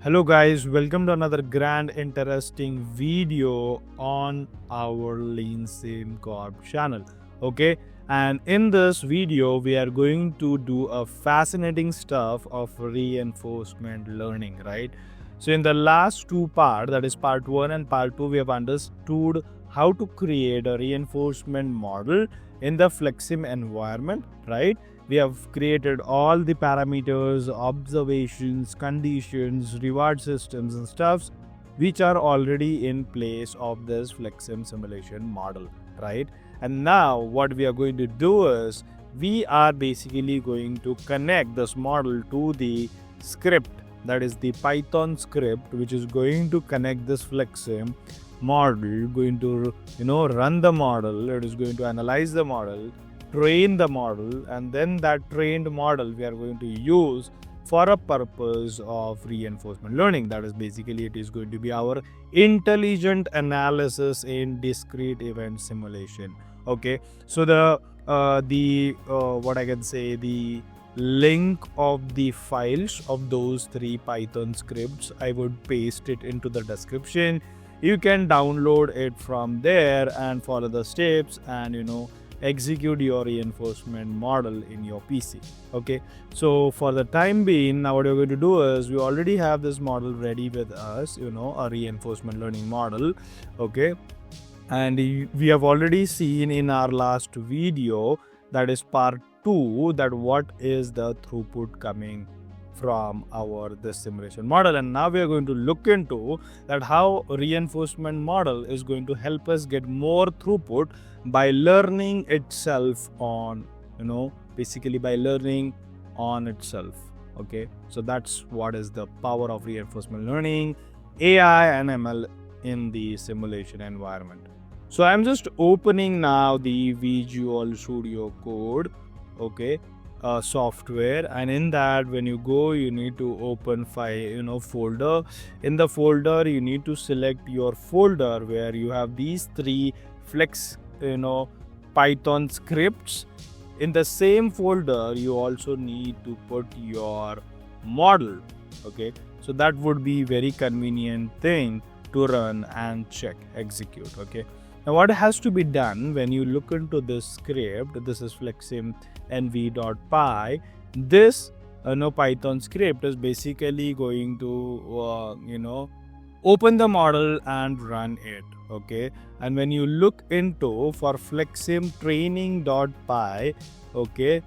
Hello guys, welcome to another grand interesting video on our Leansimcorp channel. Okay, and in this video we are going to do a fascinating stuff of reinforcement learning, right? So in the last two parts, that is part 1 and part 2, we have understood how to create a reinforcement model in the Flexsim environment, right? We have created all the parameters, observations, conditions, reward systems and stuffs which are already in place of this Flexsim simulation model, right? And now what we are going to do is we are basically going to connect this model to the script, that is the Python script, which is going to connect this Flexsim model, going to run the model. It is going to analyze the model, train the model, and then that trained model we are going to use for a purpose of reinforcement learning. That is basically it is going to be our intelligent analysis in discrete event simulation. Okay, so the what I can say, the link of the files of those 3 Python scripts, I would paste it into the description. You can download it from there and follow the steps and execute your reinforcement model in your PC. Okay, so for the time being, now what we're going to do is we already have this model ready with us, a reinforcement learning model. Okay, and we have already seen in our last video, that is part 2, that what is the throughput coming from this simulation model. And now we are going to look into that how reinforcement model is going to help us get more throughput by learning itself on, basically by learning on itself. Okay, so that's what is the power of reinforcement learning, AI and ML in the simulation environment. So I'm just opening now the Visual Studio Code, okay, software, and in that when you go, you need to open file, folder. In the folder you need to select your folder where you have these 3 flex Python scripts. In the same folder you also need to put your model. Okay, so that would be very convenient thing to run and check, execute. Okay, now what has to be done when you look into this script, this is Flexsim nv.py. This Python script is basically going to open the model and run it. Okay, and when you look into for Flexsim training.py, okay,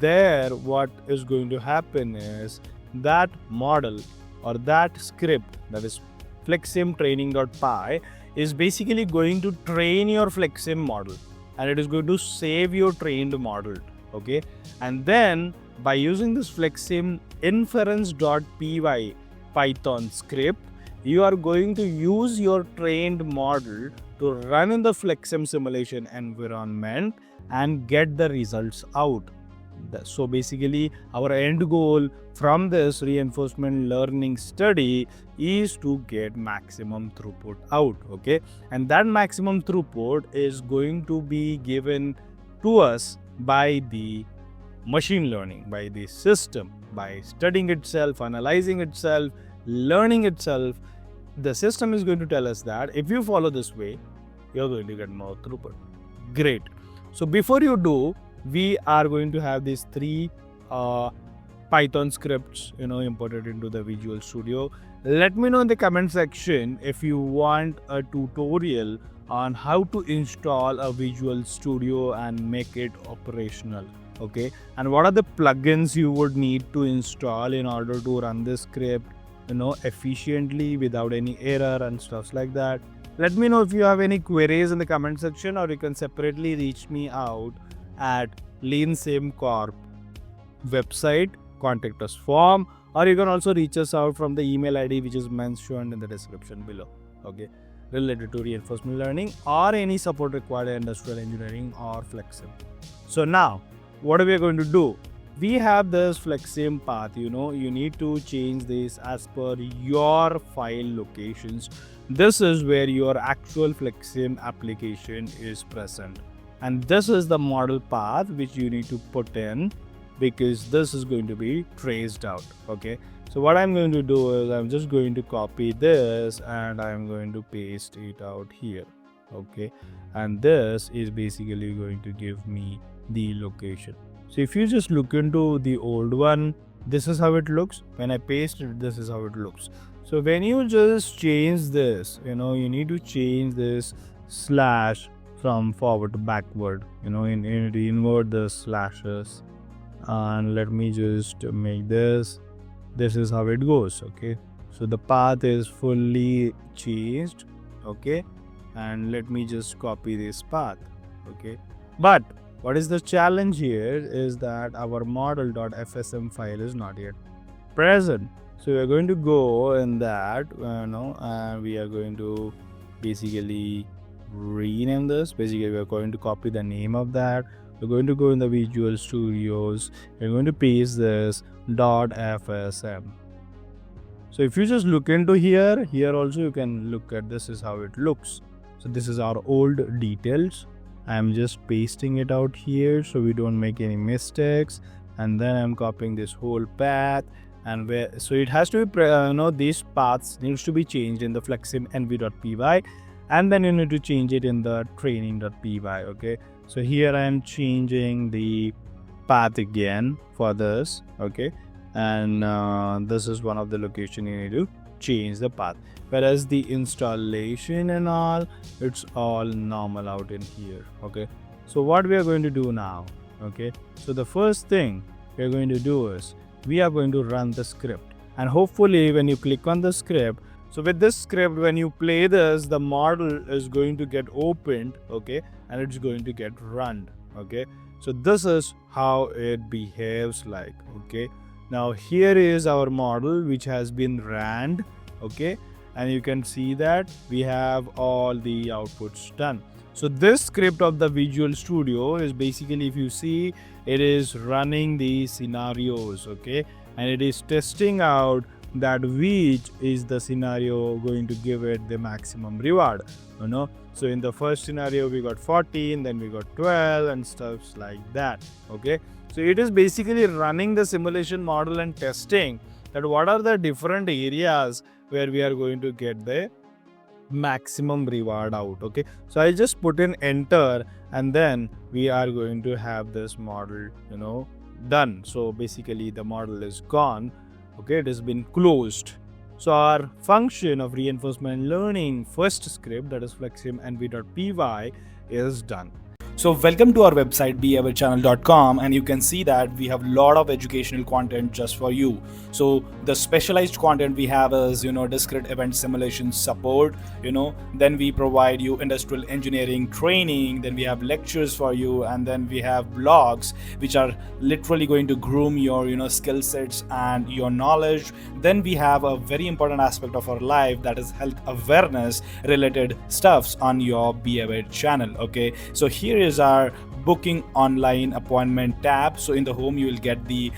there what is going to happen is that model or that script, that is Flexsim training.py, is basically going to train your Flexsim model, and it is going to save your trained model. Okay, and then by using this Flexsim inference.py Python script, you are going to use your trained model to run in the Flexsim simulation environment and get the results out. So basically our end goal from this reinforcement learning study is to get maximum throughput out. Okay, and that maximum throughput is going to be given to us by the machine learning, by the system, by studying itself, analyzing itself, learning itself. The system is going to tell us that if you follow this way, you're going to get more throughput. Great. So before you do, we are going to have these 3 Python scripts imported into the Visual Studio. Let me know in the comment section if you want a tutorial on how to install a Visual Studio and make it operational. Okay, and what are the plugins you would need to install in order to run this script efficiently without any error and stuff like that. Let me know if you have any queries in the comment section, or you can separately reach me out at Leansimcorp website, contact us form, or you can also reach us out from the email ID which is mentioned in the description below. Okay, related to reinforcement learning or any support required in industrial engineering or Flexsim. So now what are we going to do? We have this Flexsim path, you need to change this as per your file locations. This is where your actual Flexsim application is present, and this is the model path which you need to put in. because this is going to be traced out. Okay, so what I'm going to do is I'm just going to copy this and I'm going to paste it out here. Okay, and this is basically going to give me the location. So if you just look into the old one, this is how it looks. When I paste it, this is how it looks. So when you just change this, you need to change this slash from forward to backward, you need to invert the slashes. And let me just make this is how it goes. Okay, so the path is fully changed. Okay, and let me just copy this path. Okay, but what is the challenge here is that our model.fsm file is not yet present. So we are going to go in that, and we are going to basically rename this. Basically, we are going to copy the name of that. We're going to go in the Visual Studios. We're going to paste this .fsm. So if you just look into here also you can look at this is how it looks. So this is our old details. I'm just pasting it out here so we don't make any mistakes, and then I'm copying this whole path, and so it has to be these paths needs to be changed in the flexsim nv.py, and then you need to change it in the training.py. Okay, so here I am changing the path again for this. Okay, and this is one of the location you need to change the path, whereas the installation and all, it's all normal out in here. Okay, so what we are going to do now, okay, so the first thing we are going to do is we are going to run the script, and hopefully when you click on the script, so with this script, when you play this, the model is going to get opened. Okay, and it's going to get run. Okay, so this is how it behaves like. Okay, now here is our model which has been ran. Okay, and you can see that we have all the outputs done. So this script of the Visual Studio is basically, if you see, it is running the scenarios. Okay, and it is testing out that which is the scenario going to give it the maximum reward. So in the first scenario we got 14, then we got 12 and stuff like that. Okay, so it is basically running the simulation model and testing that what are the different areas where we are going to get the maximum reward out. Okay, so I just put in enter, and then we are going to have this model done. So basically the model is gone. Okay, it has been closed. So our function of reinforcement learning first script, that is flexsim nv.py, is done. So welcome to our website beawarechannel.com, and you can see that we have a lot of educational content just for you. So the specialized content we have is discrete event simulation support, then we provide you industrial engineering training, then we have lectures for you, and then we have blogs which are literally going to groom your skill sets and your knowledge. Then we have a very important aspect of our life, that is health awareness related stuffs on your Be Aware channel. Okay, so here is our booking online appointment tab. So in the home you will get the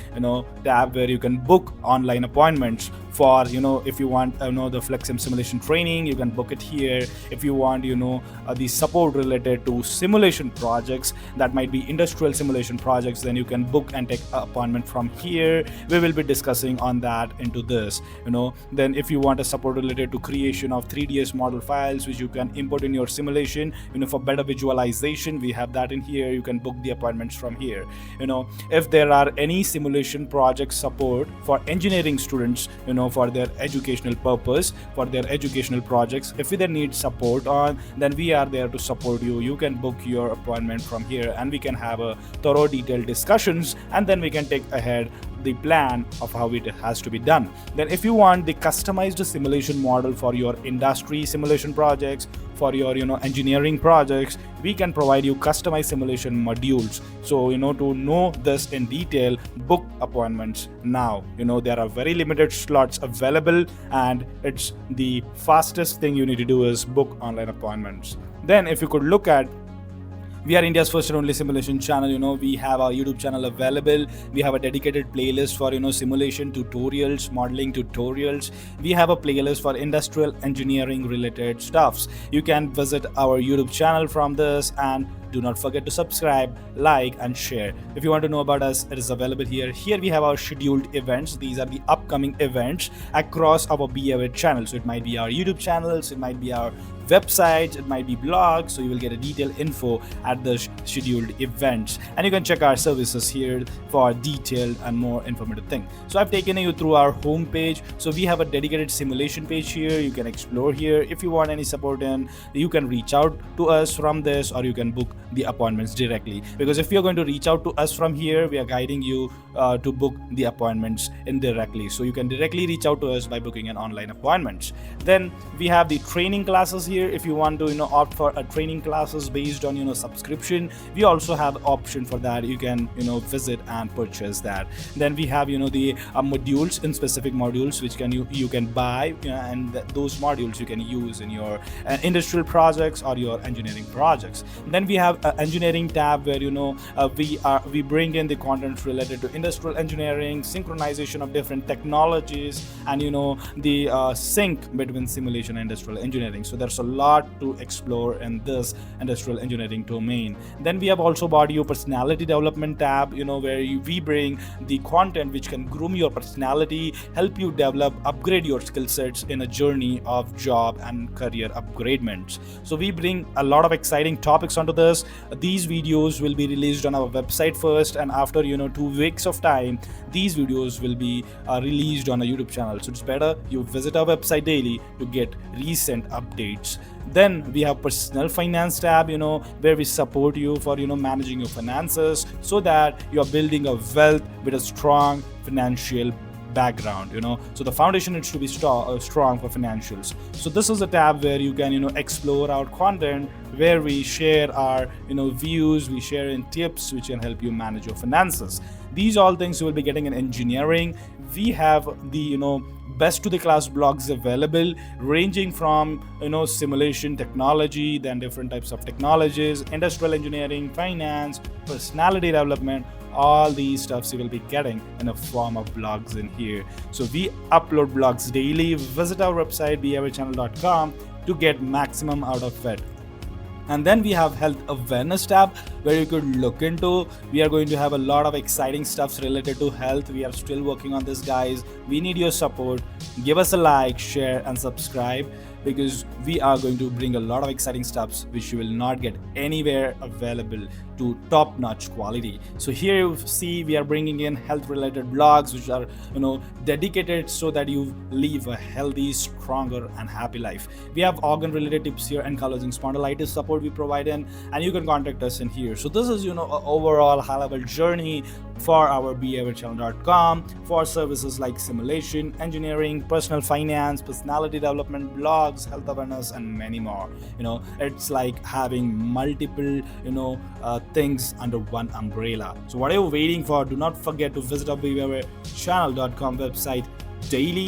tab where you can book online appointments for if you want the Flexsim simulation training, you can book it here. If you want the support related to simulation projects, that might be industrial simulation projects, then you can book and take an appointment from here. We will be discussing on that into this. Then if you want a support related to creation of 3ds model files which you can import in your simulation for better visualization, we have that in here. You can book the appointments from here. If there are any simulation project support for engineering students for their educational purpose, for their educational projects, if they need support on, then we are there to support you. You can book your appointment from here, and we can have a thorough detailed discussions, and then we can take ahead the plan of how it has to be done. Then if you want the customized simulation model for your industry simulation projects, for your engineering projects, we can provide you customized simulation modules. So to know this in detail, book appointments now. There are very limited slots available, and it's the fastest thing you need to do is book online appointments. Then if you could look at We are India's first and only simulation channel. We have our YouTube channel available. We have a dedicated playlist for simulation tutorials, modeling tutorials. We have a playlist for industrial engineering related stuffs. You can visit our YouTube channel from this, and do not forget to subscribe, like, and share. If you want to know about us, it is available here. Here we have our scheduled events. These are the upcoming events across our Be Aware channel. So it might be our YouTube channels, it might be our websites, it might be blogs. So you will get a detailed info at the scheduled events, and you can check our services here for detailed and more informative thing. So I've taken you through our home page. So we have a dedicated simulation page here. You can explore here. If you want any support in, you can reach out to us from this, or you can book the appointments directly, because if you're going to reach out to us from here, we are guiding you to book the appointments indirectly. So you can directly reach out to us by booking an online appointment. Then we have the training classes here. If you want to opt for a training classes based on subscription, we also have option for that. You can visit and purchase that. Then we have the modules, in specific modules which you can buy, and those modules you can use in your industrial projects or your engineering projects. Then we have an engineering tab where we bring in the content related to industrial engineering, synchronization of different technologies, and the sync between simulation and industrial engineering. So there's a lot to explore in this industrial engineering domain. Then we have also bought you personality development tab, where we bring the content which can groom your personality, help you develop, upgrade your skill sets in a journey of job and career upgradements. So we bring a lot of exciting topics onto this. These videos will be released on our website first, and after 2 weeks of time, these videos will be released on a YouTube channel. So it's better you visit our website daily to get recent updates. Then we have personal finance tab, where we support you for managing your finances, so that you are building a wealth with a strong financial background. So the foundation needs to be strong for financials. So this is a tab where you can explore our content, where we share our views, we share in tips which can help you manage your finances. These all things you will be getting in engineering. We have the best to the class blogs available, ranging from simulation technology, then different types of technologies, industrial engineering, finance, personality development. All these stuffs you will be getting in a form of blogs in here. So we upload blogs daily. Visit our website beawarechannel.com to get maximum out of it. And then we have health awareness tab, where you could look into. We are going to have a lot of exciting stuffs related to health. We are still working on this, guys. We need your support. Give us a like, share, and subscribe, because we are going to bring a lot of exciting stuffs which you will not get anywhere available to top-notch quality. So here you see we are bringing in health related blogs which are dedicated so that you live a healthy, stronger, and happy life. We have organ related tips here, ankylosing spondylitis support we provide in, and you can contact us in here. So this is an overall high level journey for our beawarechannel.com for services like simulation, engineering, personal finance, personality development, blogs, health awareness, and many more. It's like having multiple things under one umbrella. So what are you waiting for? Do not forget to visit our beawarechannel.com website daily.